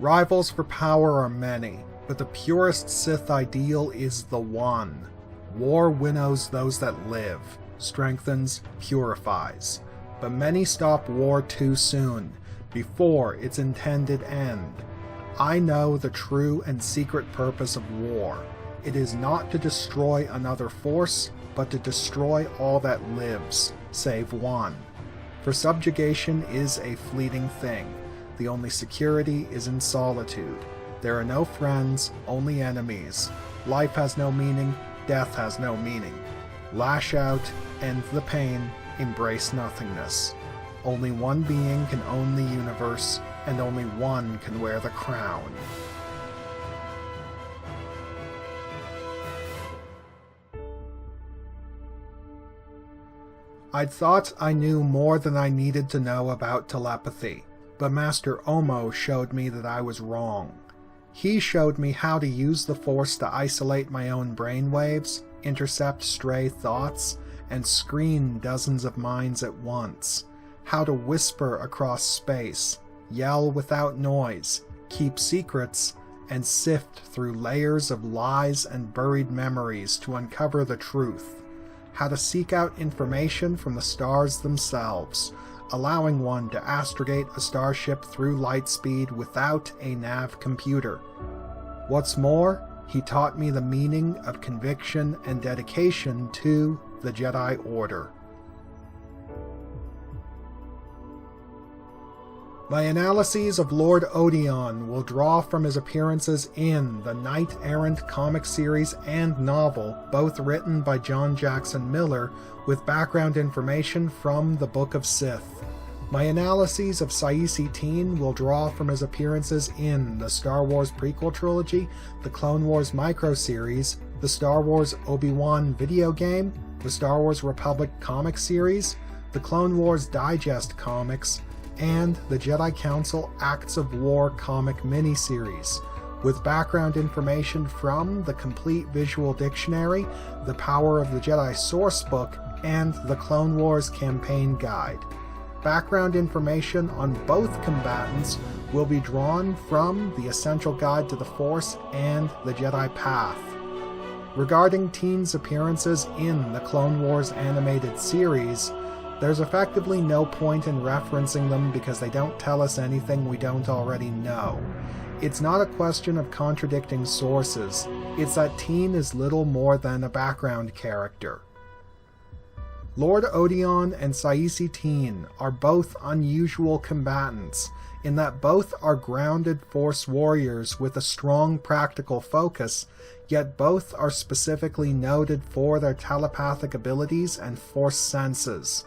Rivals for power are many, but the purest Sith ideal is the one. War winnows those that live, strengthens, purifies. But many stop war too soon, before its intended end. I know the true and secret purpose of war. It is not to destroy another force, but to destroy all that lives, save one. For subjugation is a fleeting thing. The only security is in solitude. There are no friends, only enemies. Life has no meaning, death has no meaning. Lash out, end the pain, embrace nothingness. Only one being can own the universe, and only one can wear the crown. I'd thought I knew more than I needed to know about telepathy, but Master Omo showed me that I was wrong. He showed me how to use the Force to isolate my own brainwaves, intercept stray thoughts, and screen dozens of minds at once. How to whisper across space, yell without noise, keep secrets, and sift through layers of lies and buried memories to uncover the truth. How to seek out information from the stars themselves, allowing one to astrogate a starship through light speed without a nav computer. What's more, he taught me the meaning of conviction and dedication to the Jedi Order. My analyses of Lord Odion will draw from his appearances in the Knight Errant comic series and novel, both written by John Jackson Miller, with background information from the Book of Sith. My analyses of Saesee Tiin will draw from his appearances in the Star Wars Prequel Trilogy, the Clone Wars microseries, the Star Wars Obi-Wan video game, the Star Wars Republic comic series, the Clone Wars Digest comics, and the Jedi Council Acts of War comic miniseries, with background information from the Complete Visual Dictionary, the Power of the Jedi Sourcebook, and the Clone Wars Campaign Guide. Background information on both combatants will be drawn from the Essential Guide to the Force and the Jedi Path. Regarding Tiin's appearances in the Clone Wars animated series, there's effectively no point in referencing them because they don't tell us anything we don't already know. It's not a question of contradicting sources, it's that Tiin is little more than a background character. Lord Odion and Saesee Tiin are both unusual combatants, in that both are grounded Force warriors with a strong practical focus, yet both are specifically noted for their telepathic abilities and Force senses.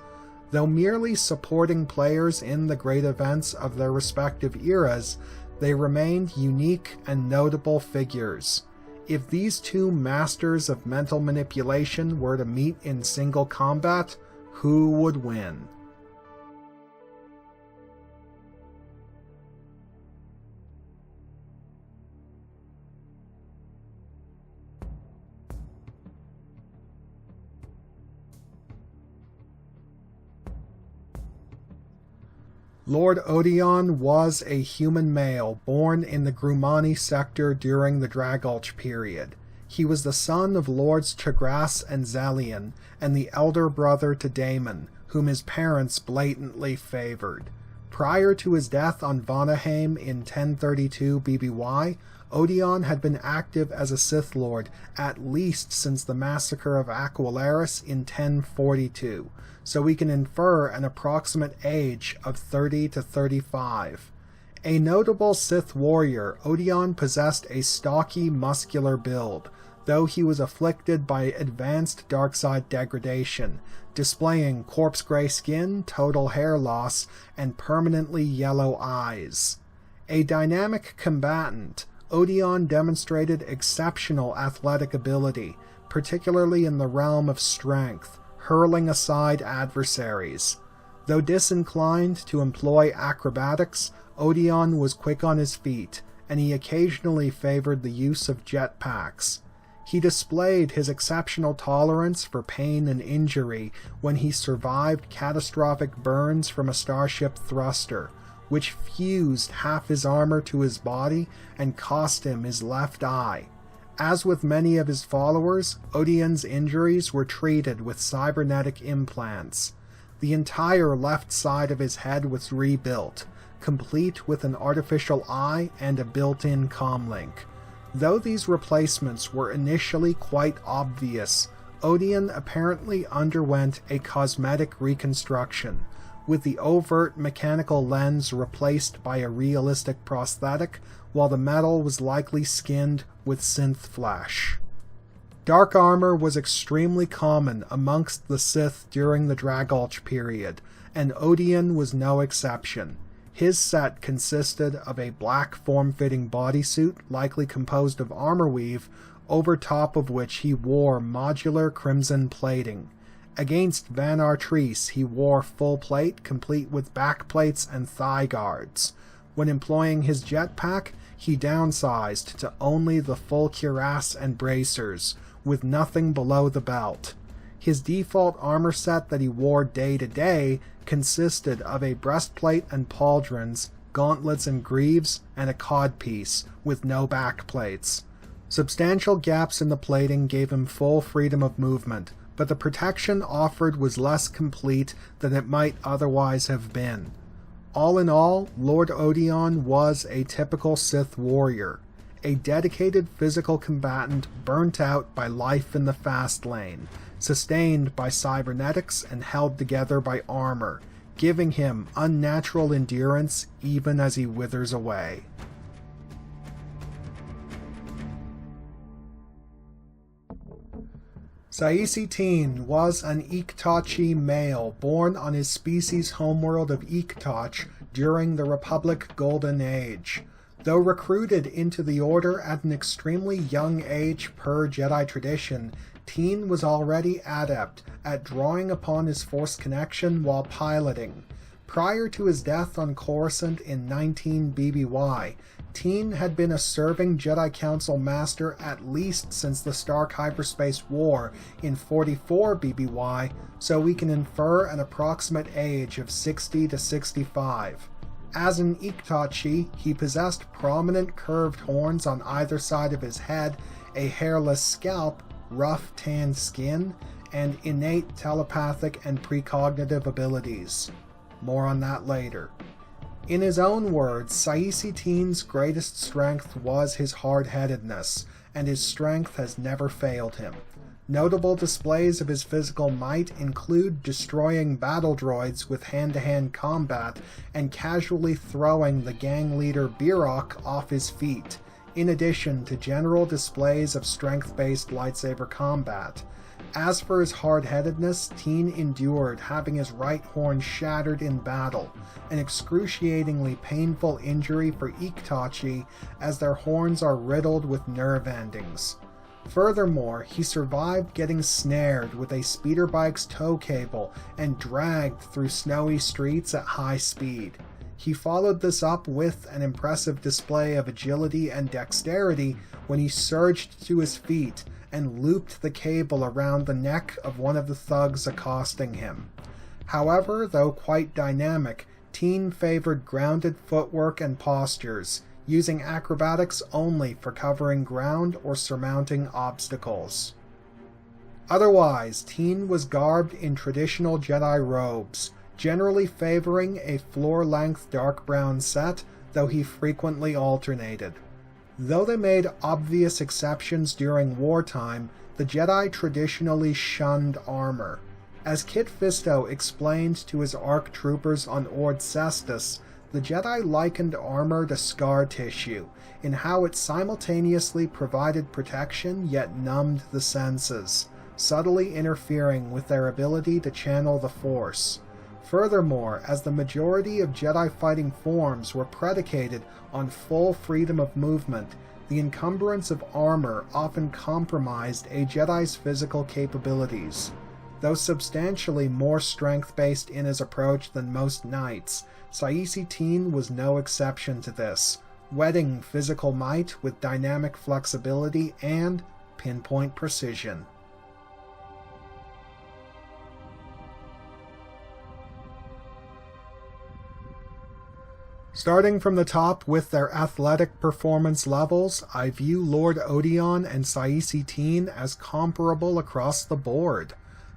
Though merely supporting players in the great events of their respective eras, they remained unique and notable figures. If these two masters of mental manipulation were to meet in single combat, who would win? Lord Odion was a human male born in the Grumani sector during the Dragulch period. He was the son of Lords Chagras and Zelian, and the elder brother to Daemon, whom his parents blatantly favored. Prior to his death on Vanaheim in 1032 BBY, Odion had been active as a Sith Lord at least since the massacre of Aquilaris in 1042, so we can infer an approximate age of 30 to 35. A notable Sith warrior, Odion possessed a stocky, muscular build, though he was afflicted by advanced darkside degradation, displaying corpse-gray skin, total hair loss, and permanently yellow eyes. A dynamic combatant, Odion demonstrated exceptional athletic ability, particularly in the realm of strength, hurling aside adversaries. Though disinclined to employ acrobatics, Odion was quick on his feet, and he occasionally favored the use of jetpacks. He displayed his exceptional tolerance for pain and injury when he survived catastrophic burns from a starship thruster, which fused half his armor to his body and cost him his left eye. As with many of his followers, Odion's injuries were treated with cybernetic implants. The entire left side of his head was rebuilt, complete with an artificial eye and a built-in comlink. Though these replacements were initially quite obvious, Odion apparently underwent a cosmetic reconstruction, with the overt mechanical lens replaced by a realistic prosthetic, while the metal was likely skinned with synth flesh. Dark armor was extremely common amongst the Sith during the Dragulch period, and Odion was no exception. His set consisted of a black form-fitting bodysuit, likely composed of armor weave, over top of which he wore modular crimson plating. Against Van Artrice, he wore full plate, complete with backplates and thigh guards. When employing his jetpack, he downsized to only the full cuirass and bracers, with nothing below the belt. His default armor set that he wore day to day consisted of a breastplate and pauldrons, gauntlets and greaves, and a codpiece, with no backplates. Substantial gaps in the plating gave him full freedom of movement, but the protection offered was less complete than it might otherwise have been. All in all, Lord Odion was a typical Sith warrior, a dedicated physical combatant burnt out by life in the fast lane, sustained by cybernetics and held together by armor, giving him unnatural endurance even as he withers away. Saesee Tiin was an Iktachi male born on his species' homeworld of Iktach during the Republic Golden Age. Though recruited into the Order at an extremely young age per Jedi tradition, Tiin was already adept at drawing upon his Force connection while piloting. Prior to his death on Coruscant in 19 BBY, Tiin had been a serving Jedi Council master at least since the Stark Hyperspace War in 44 BBY, so we can infer an approximate age of 60 to 65. As an Iktachi, he possessed prominent curved horns on either side of his head, a hairless scalp, rough tanned skin, and innate telepathic and precognitive abilities. More on that later. In his own words, Saesee Tiin's greatest strength was his hard-headedness, and his strength has never failed him. Notable displays of his physical might include destroying battle droids with hand-to-hand combat and casually throwing the gang leader Birok off his feet, in addition to general displays of strength-based lightsaber combat. As for his hard-headedness, Tiin endured having his right horn shattered in battle, an excruciatingly painful injury for Iktachi, as their horns are riddled with nerve endings. Furthermore, he survived getting snared with a speeder bike's tow cable and dragged through snowy streets at high speed. He followed this up with an impressive display of agility and dexterity when he surged to his feet and looped the cable around the neck of one of the thugs accosting him. However, though quite dynamic, Tiin favored grounded footwork and postures, using acrobatics only for covering ground or surmounting obstacles. Otherwise, Tiin was garbed in traditional Jedi robes, generally favoring a floor-length dark brown set, though he frequently alternated. Though they made obvious exceptions during wartime, the Jedi traditionally shunned armor. As Kit Fisto explained to his ARC troopers on Ord Cestus, the Jedi likened armor to scar tissue, in how it simultaneously provided protection yet numbed the senses, subtly interfering with their ability to channel the Force. Furthermore, as the majority of Jedi fighting forms were predicated on full freedom of movement, the encumbrance of armor often compromised a Jedi's physical capabilities. Though substantially more strength-based in his approach than most knights, Saesee Tiin was no exception to this, wedding physical might with dynamic flexibility and pinpoint precision. Starting from the top with their athletic performance levels, I view Lord Odion and Saesee Tiin as comparable across the board.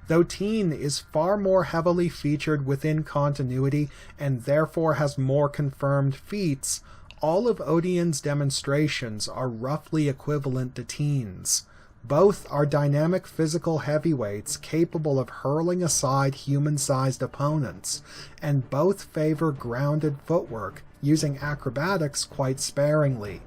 Though Tiin is far more heavily featured within continuity and therefore has more confirmed feats, all of Odion's demonstrations are roughly equivalent to Tiin's. Both are dynamic physical heavyweights capable of hurling aside human-sized opponents, and both favor grounded footwork, using acrobatics quite sparingly.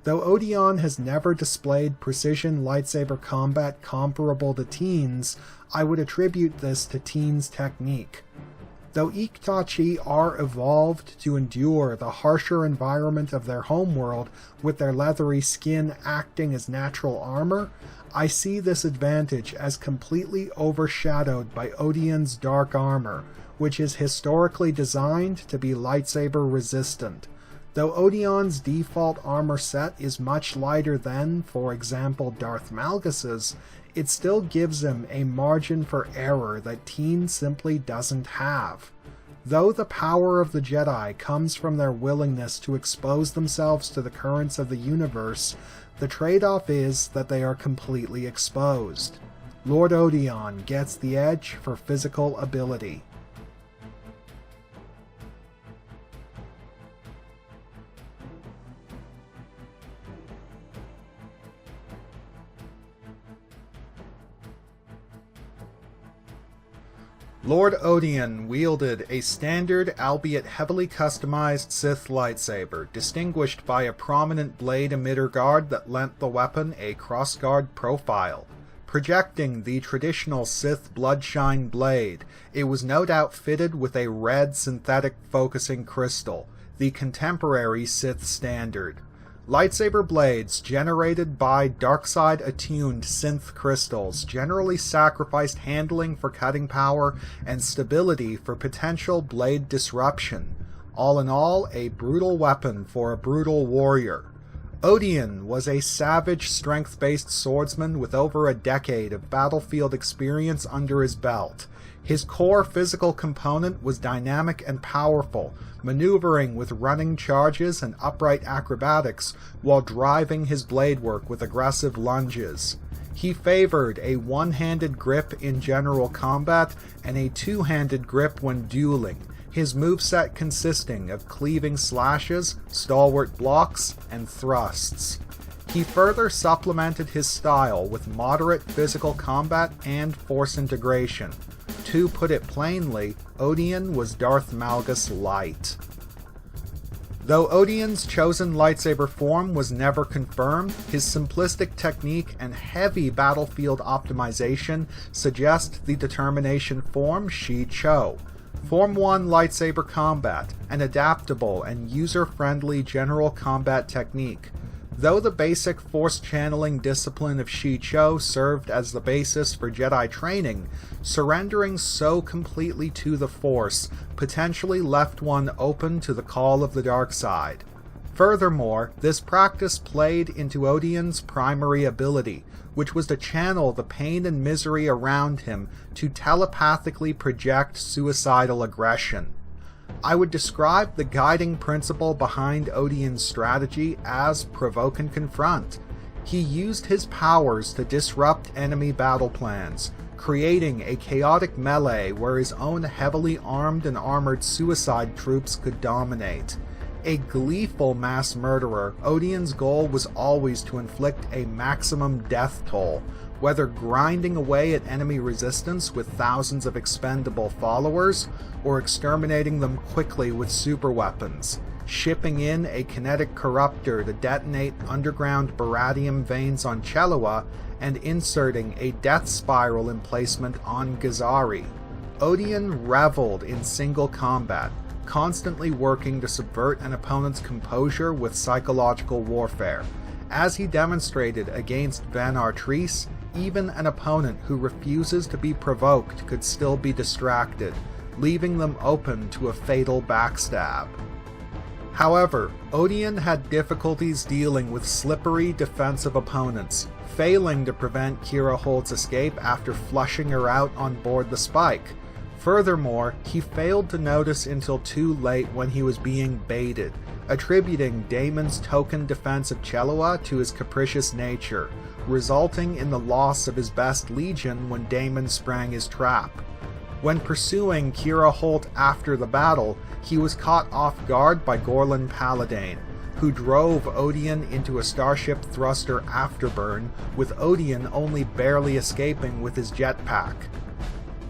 Though Odion has never displayed precision lightsaber combat comparable to Tiin's, I would attribute this to Tiin's technique. Though Iktachi are evolved to endure the harsher environment of their homeworld with their leathery skin acting as natural armor, I see this advantage as completely overshadowed by Odion's dark armor, which is historically designed to be lightsaber resistant. Though Odion's default armor set is much lighter than, for example, Darth Malgus's, it still gives him a margin for error that Tiin simply doesn't have. Though the power of the Jedi comes from their willingness to expose themselves to the currents of the universe, the trade-off is that they are completely exposed. Lord Odion gets the edge for physical ability. Lord Odion wielded a standard, albeit heavily customized Sith lightsaber, distinguished by a prominent blade emitter guard that lent the weapon a crossguard profile. Projecting the traditional Sith bloodshine blade, it was no doubt fitted with a red synthetic focusing crystal, the contemporary Sith standard. Lightsaber blades generated by darkside-attuned synth crystals generally sacrificed handling for cutting power and stability for potential blade disruption. All in all, a brutal weapon for a brutal warrior. Odion was a savage, strength-based swordsman with over a decade of battlefield experience under his belt. His core physical component was dynamic and powerful, maneuvering with running charges and upright acrobatics while driving his blade work with aggressive lunges. He favored a one-handed grip in general combat and a two-handed grip when dueling, his moveset consisting of cleaving slashes, stalwart blocks, and thrusts. He further supplemented his style with moderate physical combat and force integration. To put it plainly, Odion was Darth Malgus light. Though Odion's chosen lightsaber form was never confirmed, his simplistic technique and heavy battlefield optimization suggest the determination form Shi Cho. Form 1 lightsaber combat, an adaptable and user-friendly general combat technique. Though the basic force-channeling discipline of Shi Cho served as the basis for Jedi training, surrendering so completely to the Force potentially left one open to the call of the dark side. Furthermore, this practice played into Odion's primary ability, which was to channel the pain and misery around him to telepathically project suicidal aggression. I would describe the guiding principle behind Odion's strategy as provoke and confront. He used his powers to disrupt enemy battle plans, creating a chaotic melee where his own heavily armed and armored suicide troops could dominate. A gleeful mass murderer, Odion's goal was always to inflict a maximum death toll, whether grinding away at enemy resistance with thousands of expendable followers, or exterminating them quickly with superweapons, shipping in a kinetic corruptor to detonate underground baradium veins on Chelua, and inserting a death spiral emplacement on Gazari. Odion reveled in single combat, constantly working to subvert an opponent's composure with psychological warfare. As he demonstrated against Van Artrice, even an opponent who refuses to be provoked could still be distracted, leaving them open to a fatal backstab. However, Odion had difficulties dealing with slippery defensive opponents, failing to prevent Kira Holt's escape after flushing her out on board the Spike. Furthermore, he failed to notice until too late when he was being baited, attributing Daemon's token defense of Chelua to his capricious nature, resulting in the loss of his best legion when Daemon sprang his trap. When pursuing Kira Holt after the battle, he was caught off guard by Gorlan Paladane, who drove Odion into a starship thruster afterburn, with Odion only barely escaping with his jetpack.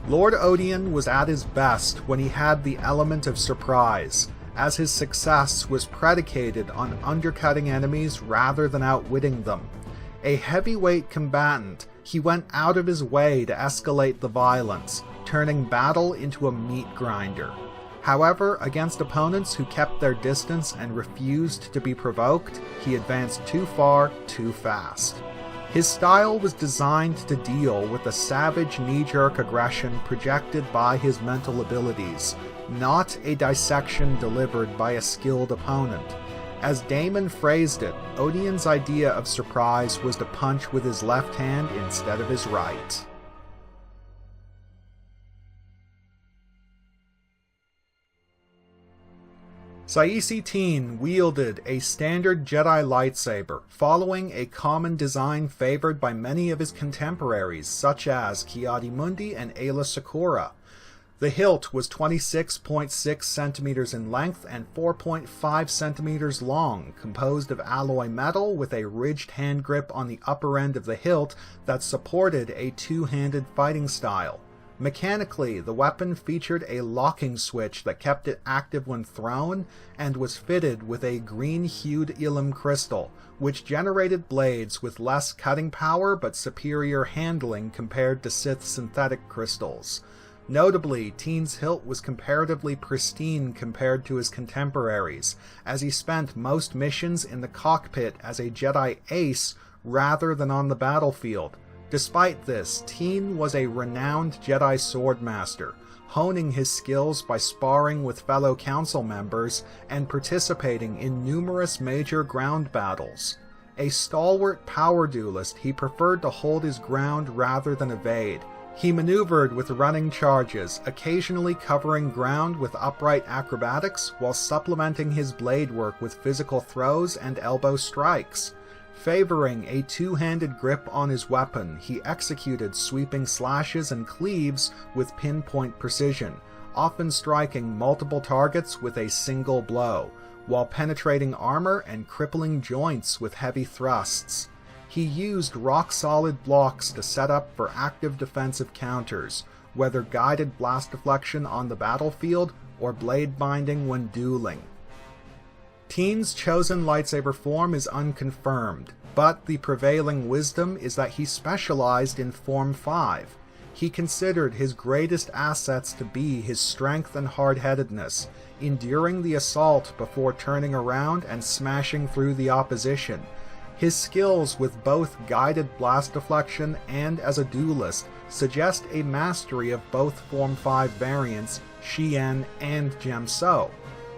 Lord Odion was at his best when he had the element of surprise, as his success was predicated on undercutting enemies rather than outwitting them. A heavyweight combatant, he went out of his way to escalate the violence, turning battle into a meat grinder. However, against opponents who kept their distance and refused to be provoked, he advanced too far, too fast. His style was designed to deal with the savage knee-jerk aggression projected by his mental abilities, not a dissection delivered by a skilled opponent. As Daemon phrased it, Odion's idea of surprise was to punch with his left hand instead of his right. Saesee Tiin wielded a standard Jedi lightsaber, following a common design favored by many of his contemporaries, such as Ki-Adi-Mundi and Aayla Secura. The hilt was 26.6 centimeters in length and 4.5 centimeters long, composed of alloy metal with a ridged hand grip on the upper end of the hilt that supported a two-handed fighting style. Mechanically, the weapon featured a locking switch that kept it active when thrown, and was fitted with a green-hued Ilum crystal, which generated blades with less cutting power but superior handling compared to Sith synthetic crystals. Notably, Tiin's hilt was comparatively pristine compared to his contemporaries, as he spent most missions in the cockpit as a Jedi ace rather than on the battlefield. Despite this, Tiin was a renowned Jedi swordmaster, honing his skills by sparring with fellow council members and participating in numerous major ground battles. A stalwart power duelist, he preferred to hold his ground rather than evade. He maneuvered with running charges, occasionally covering ground with upright acrobatics while supplementing his blade work with physical throws and elbow strikes. Favoring a two-handed grip on his weapon, he executed sweeping slashes and cleaves with pinpoint precision, often striking multiple targets with a single blow, while penetrating armor and crippling joints with heavy thrusts. He used rock-solid blocks to set up for active defensive counters, whether guided blast deflection on the battlefield or blade binding when dueling. Tiin's chosen lightsaber form is unconfirmed, but the prevailing wisdom is that he specialized in Form 5. He considered his greatest assets to be his strength and hard-headedness, enduring the assault before turning around and smashing through the opposition. His skills with both guided blast deflection and as a duelist suggest a mastery of both Form 5 variants, Shien and Gemso.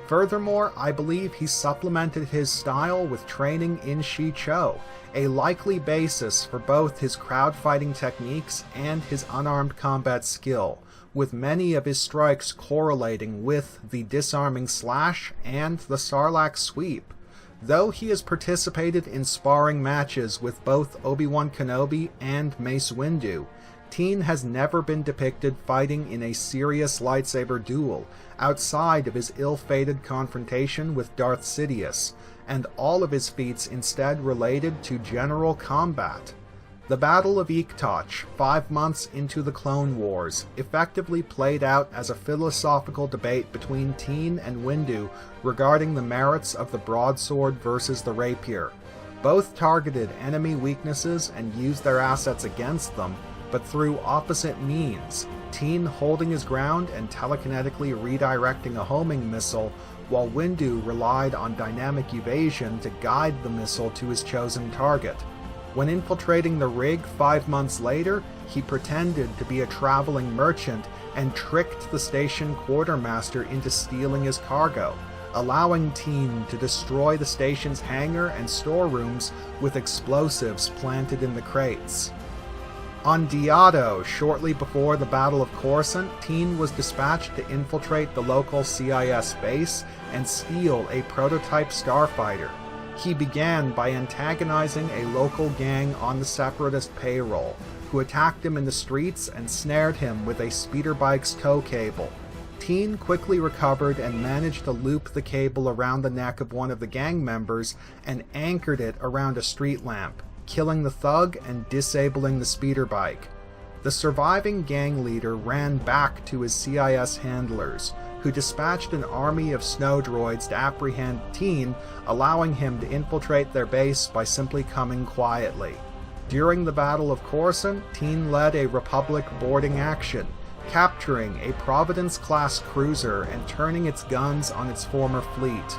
Furthermore, I believe he supplemented his style with training in Shicho, a likely basis for both his crowd-fighting techniques and his unarmed combat skill, with many of his strikes correlating with the disarming slash and the Sarlacc sweep. Though he has participated in sparring matches with both Obi-Wan Kenobi and Mace Windu, Tiin has never been depicted fighting in a serious lightsaber duel, outside of his ill-fated confrontation with Darth Sidious, and all of his feats instead related to general combat. The Battle of Iktoch, 5 months into the Clone Wars, effectively played out as a philosophical debate between Tiin and Windu regarding the merits of the broadsword versus the rapier. Both targeted enemy weaknesses and used their assets against them, but through opposite means, Tiin holding his ground and telekinetically redirecting a homing missile, while Windu relied on dynamic evasion to guide the missile to his chosen target. When infiltrating the rig 5 months later, he pretended to be a traveling merchant and tricked the station quartermaster into stealing his cargo, allowing Tiin to destroy the station's hangar and storerooms with explosives planted in the crates. On Diado, shortly before the Battle of Coruscant, Tiin was dispatched to infiltrate the local CIS base and steal a prototype starfighter. He began by antagonizing a local gang on the Separatist payroll, who attacked him in the streets and snared him with a speeder bike's tow cable. Tiin quickly recovered and managed to loop the cable around the neck of one of the gang members and anchored it around a street lamp, killing the thug and disabling the speeder bike. The surviving gang leader ran back to his CIS handlers, who dispatched an army of snow droids to apprehend Tiin, allowing him to infiltrate their base by simply coming quietly. During the Battle of Coruscant, Tiin led a Republic boarding action, capturing a Providence-class cruiser and turning its guns on its former fleet.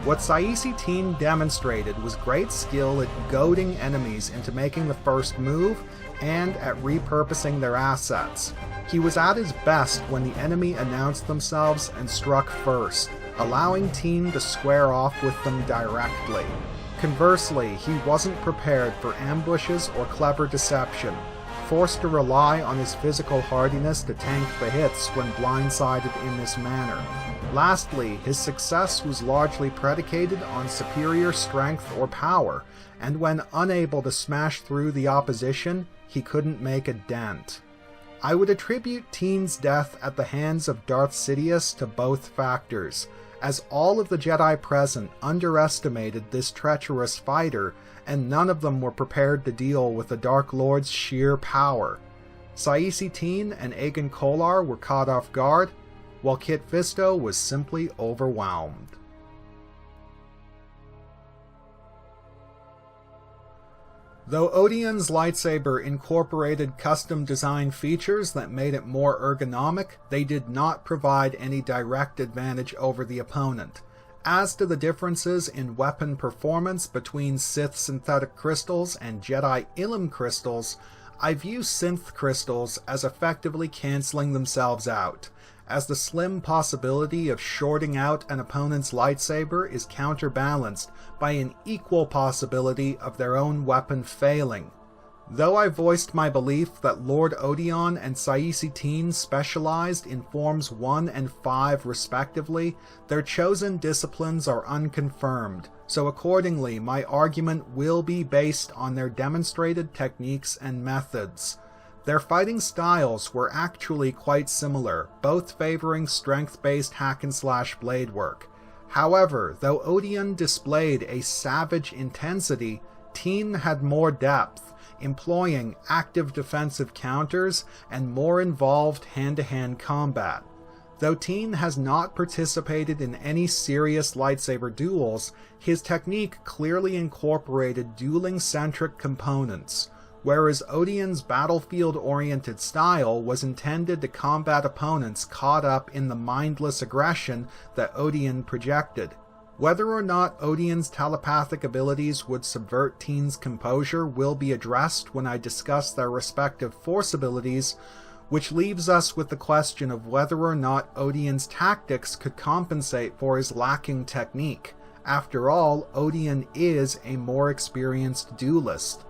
What Saesee Tiin demonstrated was great skill at goading enemies into making the first move and at repurposing their assets. He was at his best when the enemy announced themselves and struck first, allowing Tiin to square off with them directly. Conversely, he wasn't prepared for ambushes or clever deception, forced to rely on his physical hardiness to tank the hits when blindsided in this manner. Lastly, his success was largely predicated on superior strength or power, and when unable to smash through the opposition, he couldn't make a dent. I would attribute Tiin's death at the hands of Darth Sidious to both factors, as all of the Jedi present underestimated this treacherous fighter, and none of them were prepared to deal with the Dark Lord's sheer power. Saesee Tiin and Aegon Kolar were caught off guard, while Kit Fisto was simply overwhelmed. Though Odion's lightsaber incorporated custom-designed features that made it more ergonomic, they did not provide any direct advantage over the opponent. As to the differences in weapon performance between Sith synthetic crystals and Jedi Ilum crystals, I view synth crystals as effectively cancelling themselves out, as the slim possibility of shorting out an opponent's lightsaber is counterbalanced by an equal possibility of their own weapon failing. Though I voiced my belief that Lord Odion and Saesee Tiin specialized in Forms 1 and 5 respectively, their chosen disciplines are unconfirmed, so accordingly my argument will be based on their demonstrated techniques and methods. Their fighting styles were actually quite similar, both favoring strength-based hack-and-slash blade work. However, though Odion displayed a savage intensity, Tiin had more depth, employing active defensive counters and more involved hand-to-hand combat. Though Tiin has not participated in any serious lightsaber duels, his technique clearly incorporated dueling-centric components, whereas Odion's battlefield-oriented style was intended to combat opponents caught up in the mindless aggression that Odion projected. Whether or not Odion's telepathic abilities would subvert Tiin's composure will be addressed when I discuss their respective Force abilities, which leaves us with the question of whether or not Odion's tactics could compensate for his lacking technique. After all, Odion is a more experienced duelist.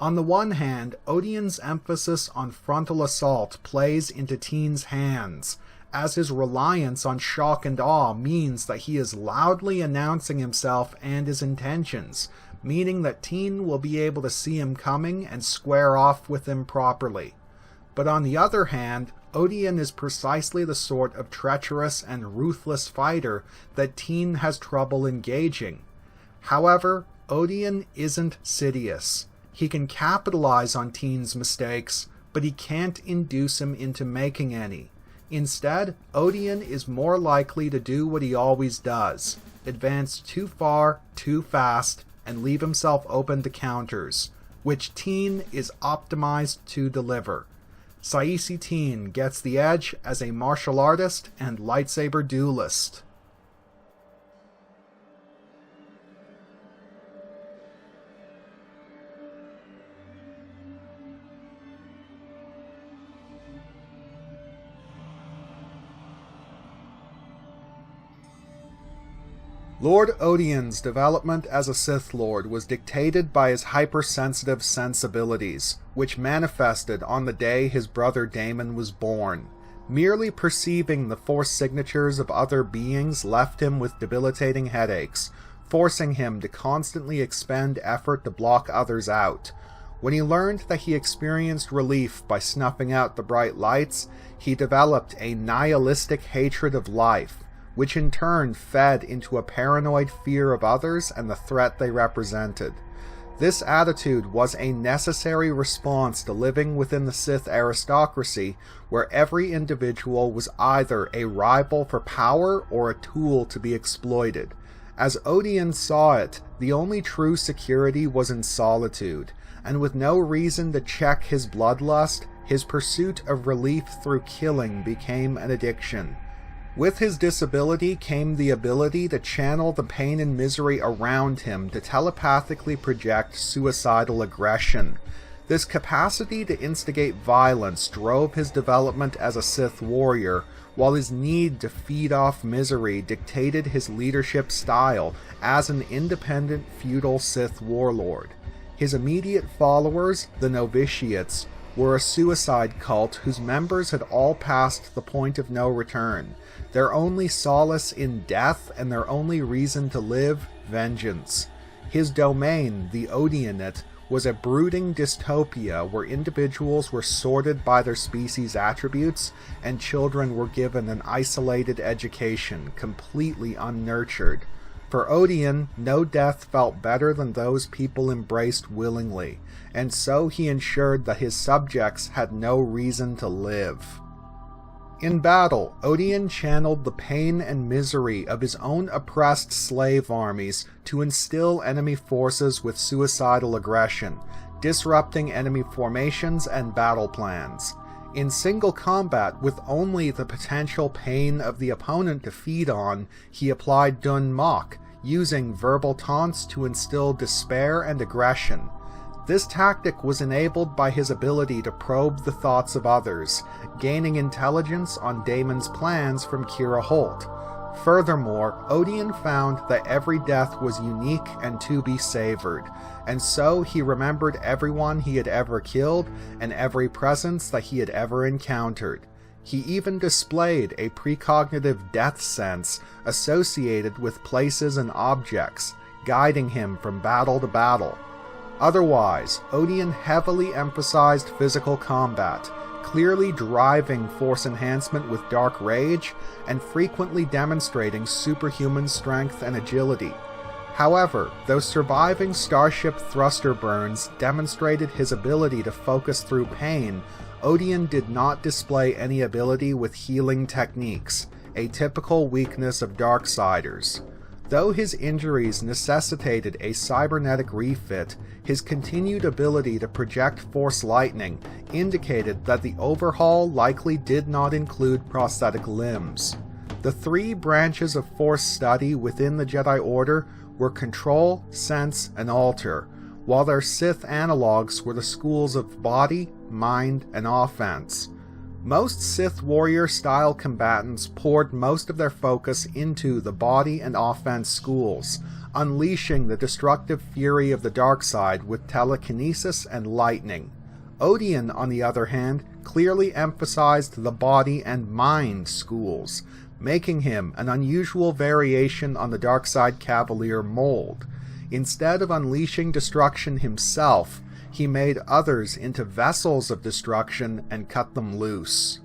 On the one hand, Odion's emphasis on frontal assault plays into Tiin's hands, as his reliance on shock and awe means that he is loudly announcing himself and his intentions, meaning that Tiin will be able to see him coming and square off with him properly. But on the other hand, Odion is precisely the sort of treacherous and ruthless fighter that Tiin has trouble engaging. However, Odion isn't Sidious. He can capitalize on Tiin's mistakes, but he can't induce him into making any. Instead, Odion is more likely to do what he always does, advance too far, too fast, and leave himself open to counters, which Tiin is optimized to deliver. Saesee Tiin gets the edge as a martial artist and lightsaber duelist. Lord Odion's development as a Sith Lord was dictated by his hypersensitive sensibilities, which manifested on the day his brother Daemon was born. Merely perceiving the Force signatures of other beings left him with debilitating headaches, forcing him to constantly expend effort to block others out. When he learned that he experienced relief by snuffing out the bright lights, he developed a nihilistic hatred of life, which in turn fed into a paranoid fear of others and the threat they represented. This attitude was a necessary response to living within the Sith aristocracy, where every individual was either a rival for power or a tool to be exploited. As Odion saw it, the only true security was in solitude, and with no reason to check his bloodlust, his pursuit of relief through killing became an addiction. With his disability came the ability to channel the pain and misery around him to telepathically project suicidal aggression. This capacity to instigate violence drove his development as a Sith warrior, while his need to feed off misery dictated his leadership style as an independent feudal Sith warlord. His immediate followers, the novitiates, were a suicide cult whose members had all passed the point of no return, their only solace in death and their only reason to live, vengeance. His domain, the Odionate, was a brooding dystopia where individuals were sorted by their species' attributes and children were given an isolated education, completely unnurtured. For Odion, no death felt better than those people embraced willingly, and so he ensured that his subjects had no reason to live. In battle, Odion channeled the pain and misery of his own oppressed slave armies to instill enemy forces with suicidal aggression, disrupting enemy formations and battle plans. In single combat, with only the potential pain of the opponent to feed on, he applied Dun Mok, using verbal taunts to instill despair and aggression. This tactic was enabled by his ability to probe the thoughts of others, gaining intelligence on Daemon's plans from Kira Holt. Furthermore, Odion found that every death was unique and to be savored, and so he remembered everyone he had ever killed and every presence that he had ever encountered. He even displayed a precognitive death sense associated with places and objects, guiding him from battle to battle. Otherwise, Odion heavily emphasized physical combat, clearly driving force enhancement with dark rage, and frequently demonstrating superhuman strength and agility. However, though surviving starship thruster burns demonstrated his ability to focus through pain, Odion did not display any ability with healing techniques, a typical weakness of Darksiders. Though his injuries necessitated a cybernetic refit, his continued ability to project Force lightning indicated that the overhaul likely did not include prosthetic limbs. The three branches of Force study within the Jedi Order were Control, Sense, and Alter, while their Sith analogues were the schools of Body, Mind, and Offense. Most Sith warrior-style combatants poured most of their focus into the Body and Offense schools, unleashing the destructive fury of the dark side with telekinesis and lightning. Odion, on the other hand, clearly emphasized the Body and Mind schools, making him an unusual variation on the Darkside Cavalier mold. Instead of unleashing destruction himself, he made others into vessels of destruction and cut them loose.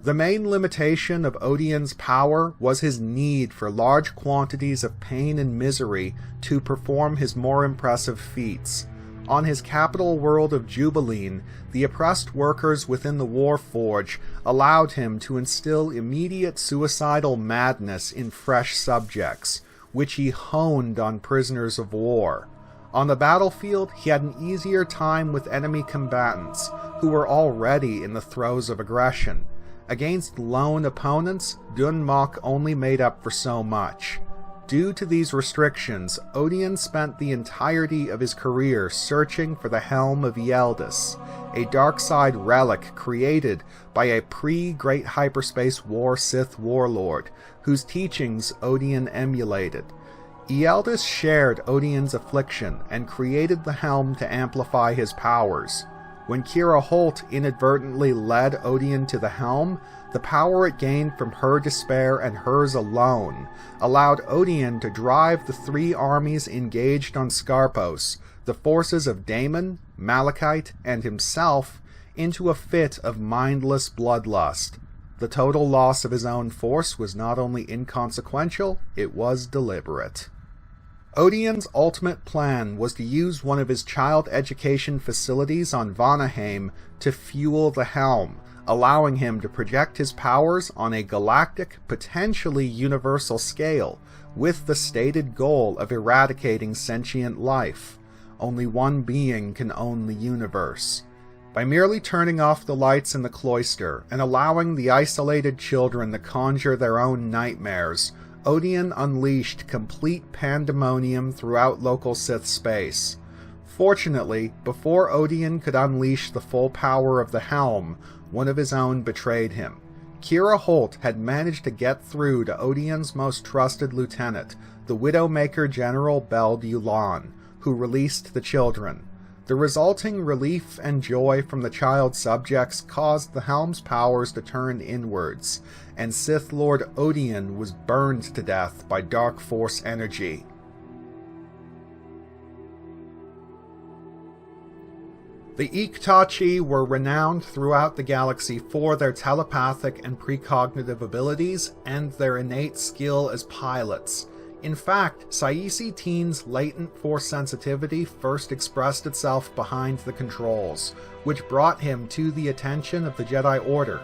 The main limitation of Odion's power was his need for large quantities of pain and misery to perform his more impressive feats. On his capital world of Jubileen, the oppressed workers within the Warforge allowed him to instill immediate suicidal madness in fresh subjects, which he honed on prisoners of war. On the battlefield, he had an easier time with enemy combatants, who were already in the throes of aggression. Against lone opponents, Dun Mok only made up for so much. Due to these restrictions, Odion spent the entirety of his career searching for the Helm of Yeldis, a darkside relic created by a pre-Great Hyperspace War Sith warlord, whose teachings Odion emulated. Ealdis shared Odion's affliction and created the helm to amplify his powers. When Kira Holt inadvertently led Odion to the helm, the power it gained from her despair and hers alone allowed Odion to drive the three armies engaged on Scarpos, the forces of Daemon, Malachite, and himself, into a fit of mindless bloodlust. The total loss of his own force was not only inconsequential, it was deliberate. Odion's ultimate plan was to use one of his child education facilities on Vanaheim to fuel the helm, allowing him to project his powers on a galactic, potentially universal scale, with the stated goal of eradicating sentient life. Only one being can own the universe. By merely turning off the lights in the cloister and allowing the isolated children to conjure their own nightmares, Odion unleashed complete pandemonium throughout local Sith space. Fortunately, before Odion could unleash the full power of the helm, one of his own betrayed him. Kira Holt had managed to get through to Odion's most trusted lieutenant, the Widowmaker General Beld Ulan, who released the children. The resulting relief and joy from the child subjects caused the helm's powers to turn inwards, and Sith Lord Odion was burned to death by Dark Force energy. The Iktachi were renowned throughout the galaxy for their telepathic and precognitive abilities and their innate skill as pilots. In fact, Saesee Tiin's latent force sensitivity first expressed itself behind the controls, which brought him to the attention of the Jedi Order.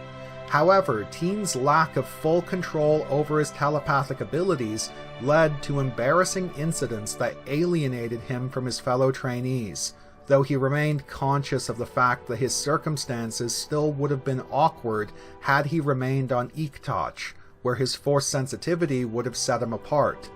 However, Tiin's lack of full control over his telepathic abilities led to embarrassing incidents that alienated him from his fellow trainees, though he remained conscious of the fact that his circumstances still would have been awkward had he remained on Iktach, where his force sensitivity would have set him apart.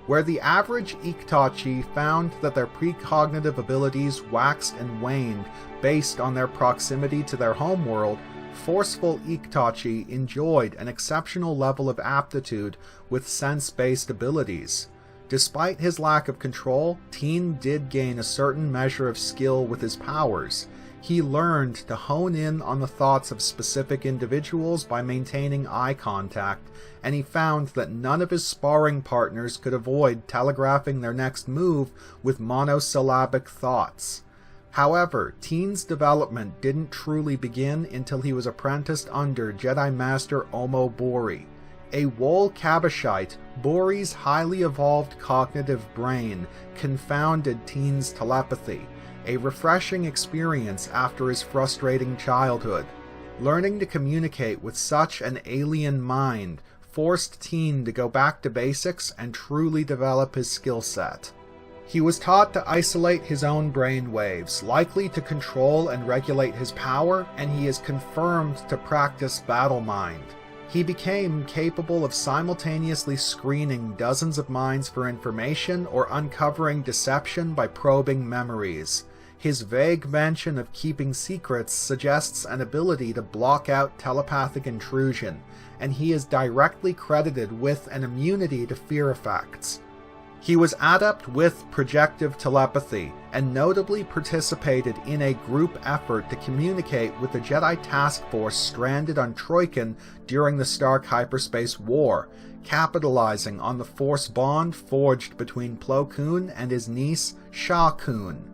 Where the average Iktachi found that their precognitive abilities waxed and waned based on their proximity to their homeworld, forceful Iktachi enjoyed an exceptional level of aptitude with sense-based abilities. Despite his lack of control, Tiin did gain a certain measure of skill with his powers. He learned to hone in on the thoughts of specific individuals by maintaining eye contact, and he found that none of his sparring partners could avoid telegraphing their next move with monosyllabic thoughts. However, Tiin's development didn't truly begin until he was apprenticed under Jedi Master Omo Bori. A Wol Kabashite, Bori's highly evolved cognitive brain confounded Tiin's telepathy, a refreshing experience after his frustrating childhood. Learning to communicate with such an alien mind forced Tiin to go back to basics and truly develop his skill set. He was taught to isolate his own brain waves, likely to control and regulate his power, and he is confirmed to practice battle mind. He became capable of simultaneously screening dozens of minds for information or uncovering deception by probing memories. His vague mention of keeping secrets suggests an ability to block out telepathic intrusion, and he is directly credited with an immunity to fear effects. He was adept with projective telepathy, and notably participated in a group effort to communicate with the Jedi task force stranded on Troikan during the Stark Hyperspace War, capitalizing on the force bond forged between Plo Koon and his niece, Sha Koon.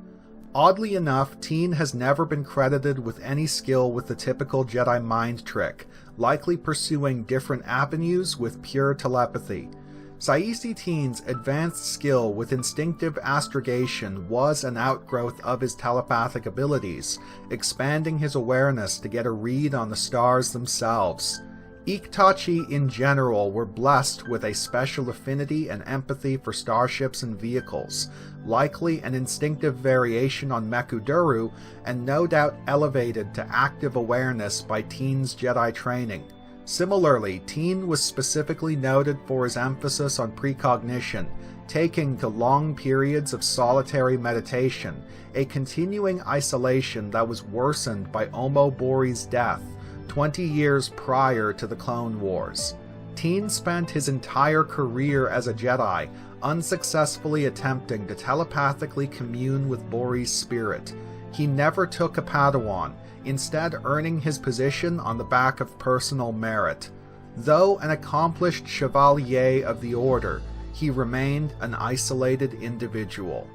Oddly enough, Tiin has never been credited with any skill with the typical Jedi mind trick, likely pursuing different avenues with pure telepathy. Saesee Tiin's advanced skill with instinctive astrogation was an outgrowth of his telepathic abilities, expanding his awareness to get a read on the stars themselves. Iktachi in general were blessed with a special affinity and empathy for starships and vehicles, likely an instinctive variation on Mekuduru, and no doubt elevated to active awareness by Tiin's Jedi training. Similarly, Tiin was specifically noted for his emphasis on precognition, taking to long periods of solitary meditation, a continuing isolation that was worsened by Omo Bori's death 20 years prior to the Clone Wars. Tiin spent his entire career as a Jedi unsuccessfully attempting to telepathically commune with Bori's spirit. He never took a Padawan, instead earning his position on the back of personal merit. Though an accomplished Chevalier of the Order, he remained an isolated individual.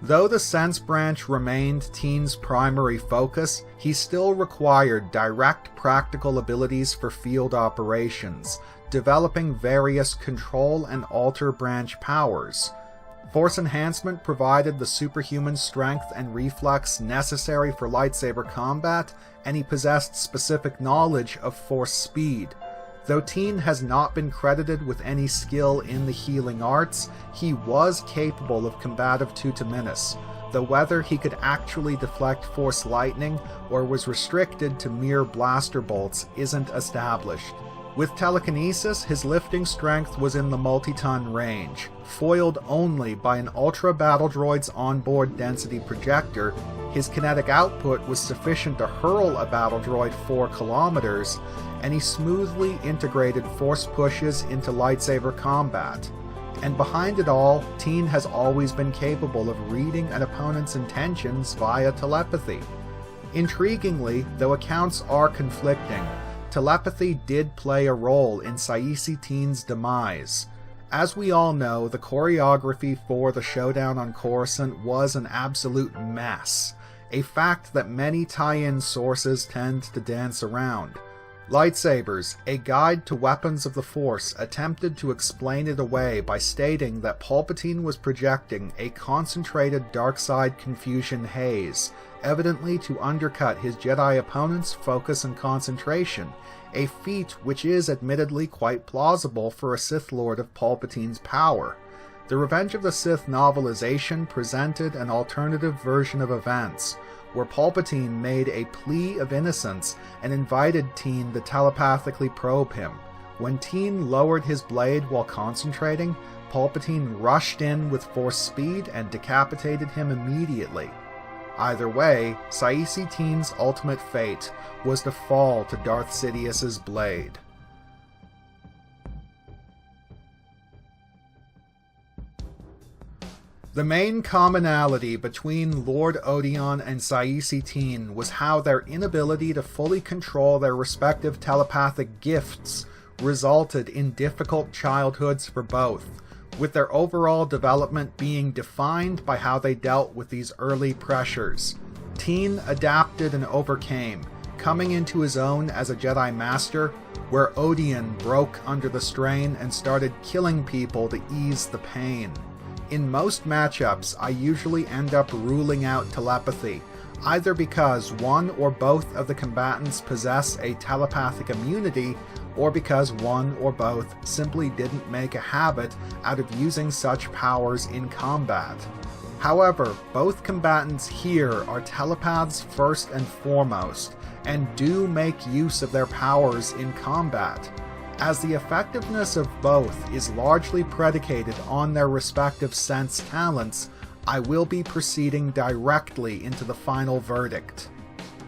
Though the Sense branch remained Tiin's primary focus, he still required direct practical abilities for field operations, developing various control and alter branch powers. Force enhancement provided the superhuman strength and reflex necessary for lightsaber combat, and he possessed specific knowledge of force speed. Though Tiin has not been credited with any skill in the healing arts, he was capable of combative tutaminis, though whether he could actually deflect force lightning or was restricted to mere blaster bolts isn't established. With telekinesis, his lifting strength was in the multi-ton range, foiled only by an Ultra Battle Droid's onboard density projector. His kinetic output was sufficient to hurl a battle droid 4 kilometers, and he smoothly integrated force pushes into lightsaber combat. And behind it all, Tiin has always been capable of reading an opponent's intentions via telepathy. Intriguingly, though accounts are conflicting, telepathy did play a role in Saesee Tiin's demise. As we all know, the choreography for the showdown on Coruscant was an absolute mess, a fact that many tie-in sources tend to dance around. Lightsabers, a guide to weapons of the Force, attempted to explain it away by stating that Palpatine was projecting a concentrated dark side confusion haze, evidently to undercut his Jedi opponent's focus and concentration, a feat which is admittedly quite plausible for a Sith Lord of Palpatine's power. The Revenge of the Sith novelization presented an alternative version of events, where Palpatine made a plea of innocence and invited Tiin to telepathically probe him. When Tiin lowered his blade while concentrating, Palpatine rushed in with force speed and decapitated him immediately. Either way, Saesee Tiin's ultimate fate was to fall to Darth Sidious's blade. The main commonality between Lord Odion and Saesee Tiin was how their inability to fully control their respective telepathic gifts resulted in difficult childhoods for both, with their overall development being defined by how they dealt with these early pressures. Tiin adapted and overcame, coming into his own as a Jedi Master, where Odion broke under the strain and started killing people to ease the pain. In most matchups, I usually end up ruling out telepathy, either because one or both of the combatants possess a telepathic immunity, or because one or both simply didn't make a habit out of using such powers in combat. However, both combatants here are telepaths first and foremost, and do make use of their powers in combat. As the effectiveness of both is largely predicated on their respective sense talents, I will be proceeding directly into the final verdict.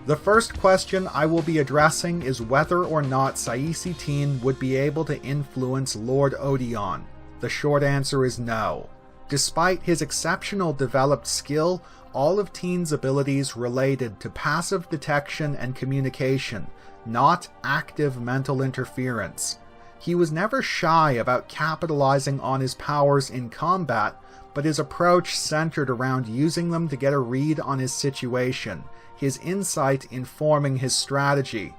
The first question I will be addressing is whether or not Saesee Tiin would be able to influence Lord Odion. The short answer is no. Despite his exceptional developed skill, all of Tiin's abilities related to passive detection and communication, not active mental interference. He was never shy about capitalizing on his powers in combat, but his approach centered around using them to get a read on his situation, his insight informing his strategy.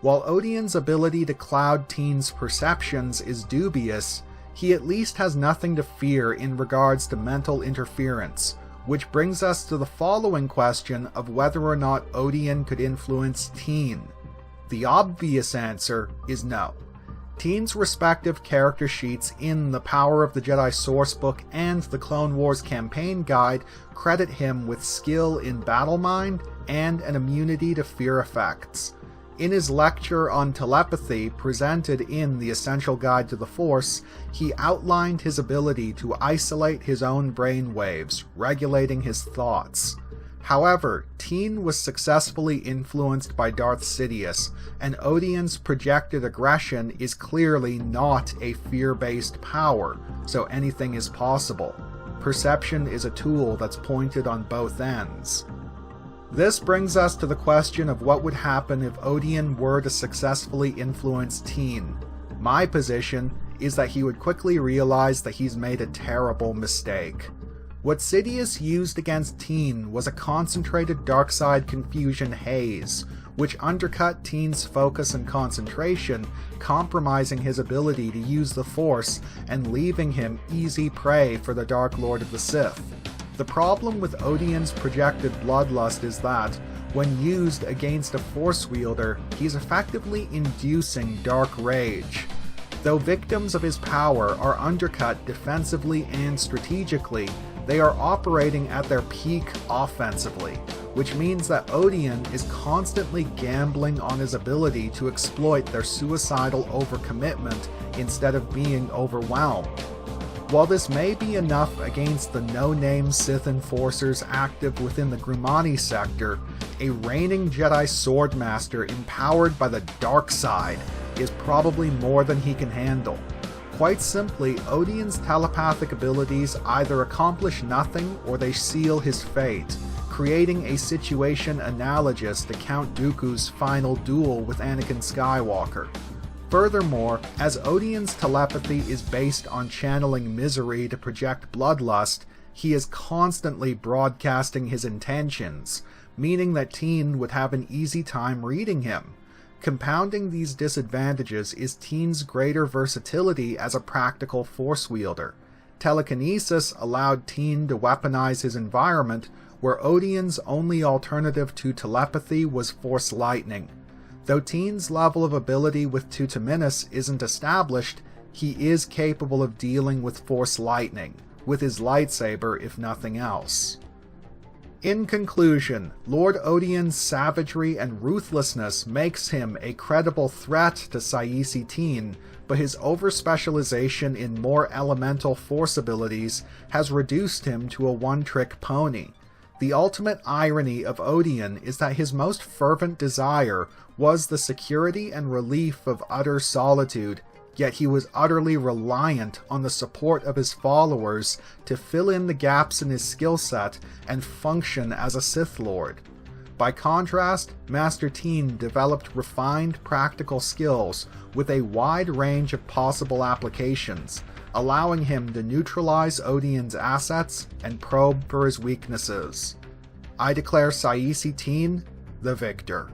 While Odion's ability to cloud Tiin's perceptions is dubious, he at least has nothing to fear in regards to mental interference, which brings us to the following question of whether or not Odion could influence Tiin. The obvious answer is no. Tiin's respective character sheets in The Power of the Jedi Sourcebook and the Clone Wars Campaign Guide credit him with skill in battle mind and an immunity to fear effects. In his lecture on telepathy presented in The Essential Guide to the Force, he outlined his ability to isolate his own brain waves, regulating his thoughts. However, Tiin was successfully influenced by Darth Sidious, and Odion's projected aggression is clearly not a fear-based power, so anything is possible. Perception is a tool that's pointed on both ends. This brings us to the question of what would happen if Odion were to successfully influence Tiin. My position is that he would quickly realize that he's made a terrible mistake. What Sidious used against Tiin was a concentrated darkside confusion haze, which undercut Teen's focus and concentration, compromising his ability to use the Force and leaving him easy prey for the Dark Lord of the Sith. The problem with Odion's projected bloodlust is that, when used against a Force wielder, he's effectively inducing dark rage. Though victims of his power are undercut defensively and strategically, they are operating at their peak offensively, which means that Odion is constantly gambling on his ability to exploit their suicidal overcommitment instead of being overwhelmed. While this may be enough against the no-name Sith enforcers active within the Grumani sector, a reigning Jedi Swordmaster empowered by the dark side is probably more than he can handle. Quite simply, Odion's telepathic abilities either accomplish nothing or they seal his fate, creating a situation analogous to Count Dooku's final duel with Anakin Skywalker. Furthermore, as Odion's telepathy is based on channeling misery to project bloodlust, he is constantly broadcasting his intentions, meaning that Tiin would have an easy time reading him. Compounding these disadvantages is Teen's greater versatility as a practical Force wielder. Telekinesis allowed Teen to weaponize his environment, where Odion's only alternative to telepathy was Force lightning. Though Teen's level of ability with Tutaminis isn't established, he is capable of dealing with Force lightning, with his lightsaber if nothing else. In conclusion, Lord Odion's savagery and ruthlessness makes him a credible threat to Saesee Tiin, but his overspecialization in more elemental Force abilities has reduced him to a one-trick pony. The ultimate irony of Odion is that his most fervent desire was the security and relief of utter solitude, yet he was utterly reliant on the support of his followers to fill in the gaps in his skill set and function as a Sith Lord. By contrast, Master Tiin developed refined practical skills with a wide range of possible applications, allowing him to neutralize Odion's assets and probe for his weaknesses. I declare Saesee Tiin the victor.